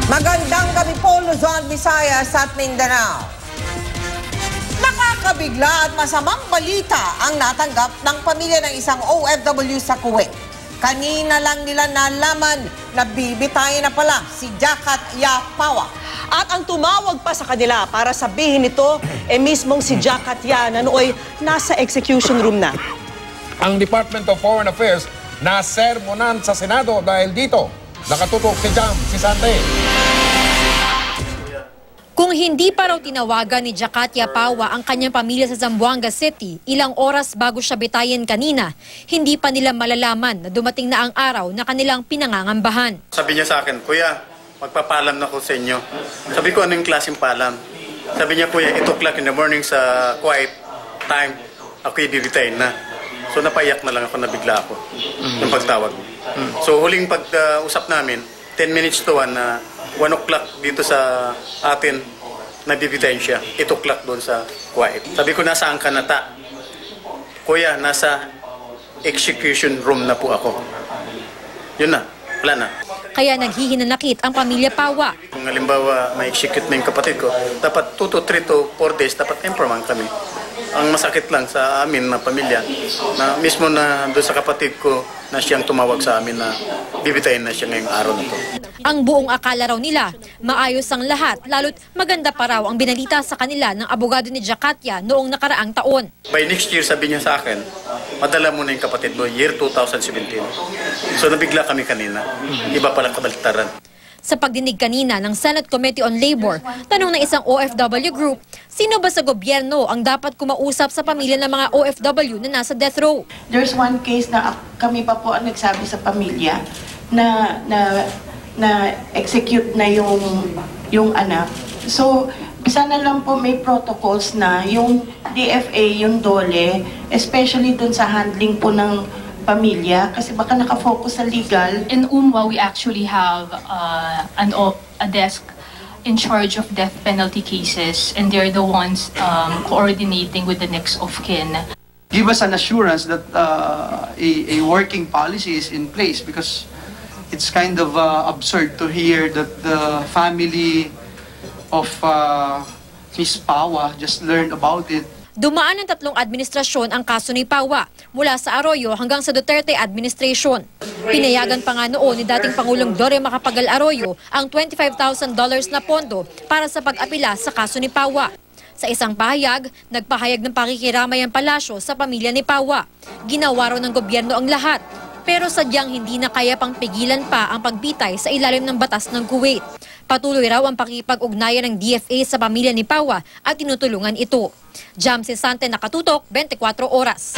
Magandang gabi po, Luzon, Visayas at Mindanao. Nakakabigla at masamang balita ang natanggap ng pamilya ng isang OFW sa Kuwait. Kanina lang nila nalaman na bibitayin na pala si Jakat Yapawa. At ang tumawag pa sa kanila para sabihin ito, mismong si Jakat Ya na nooy nasa execution room na. Ang Department of Foreign Affairs na sermonan sa Senado dahil dito. Nakatutok si Jam, si Sante. Kung hindi pa raw tinawagan ni Jakat Yapawa ang kanyang pamilya sa Zamboanga City, ilang oras bago siya bitayin kanina, hindi pa nila malalaman na dumating na ang araw na kanilang pinangangambahan. Sabi niya sa akin, Kuya, magpapalam na ko sa inyo. Sabi ko, anong klaseng palam? Sabi niya, Kuya, 8 o'clock in the morning sa quiet time, ako'y bibitayin na. So napaiyak na lang ako, nabigla ako ng pagtawag. So huling pag-usap namin, 10 minutes to 1 na 1 o'clock dito sa atin, nabibitayin siya. 8 o'clock doon sa quiet. Sabi ko, nasaan ka na ta? Kuya, nasa execution room na po ako. Yun na, wala na. Kaya naghihinanakit ang pamilya Pawa. Kung halimbawa may execute na yung kapatid ko, dapat 2 to 3 to 4 days, dapat emperman kami. Ang masakit lang sa amin na pamilya, na mismo na doon sa kapatid ko na siyang tumawag sa amin na bibitayin na siya ngayong araw na to. Ang buong akala raw nila, maayos ang lahat, lalo't maganda pa raw ang binalita sa kanila ng abogado ni Jakat Ya noong nakaraang taon. By next year, sabi niya sa akin, madala mo na yung kapatid mo, year 2017. So nabigla kami kanina, iba palang kabaliktaran. Sa pagdinig kanina ng Senate Committee on Labor, tanong ng isang OFW group, sino ba sa gobyerno ang dapat kumausap sa pamilya ng mga OFW na nasa death row? There's one case na kami pa po ang nagsabi sa pamilya na execute na yung anak. So, sana lang po may protocols na yung DFA, yung DOLE, especially dun sa handling po ng pamilya, kasi baka nakafocus sa legal. In UMWA, we actually have a desk in charge of death penalty cases, and they're the ones coordinating with the next of kin. Give us an assurance that a working policy is in place, because it's kind of absurd to hear that the family of Miss Pawa just learned about it. Dumaan ng 3 administrasyon ang kaso ni Pawa, mula sa Arroyo hanggang sa Duterte administration. Pinayagan pa nga noon ni dating Pangulong Dore Macapagal Arroyo ang $25,000 na pondo para sa pag-apila sa kaso ni Pawa. Sa isang pahayag, nagpahayag ng pakikiramay ang palasyo sa pamilya ni Pawa. Ginawa raw ng gobyerno ang lahat, pero sadyang hindi na kaya pang pigilan pa ang pagbitay sa ilalim ng batas ng Kuwait. Patuloy raw ang pakikipag-ugnayan ng DFA sa pamilya ni Pawa at tinutulungan ito. Jam si Sante, nakatutok, 24 oras.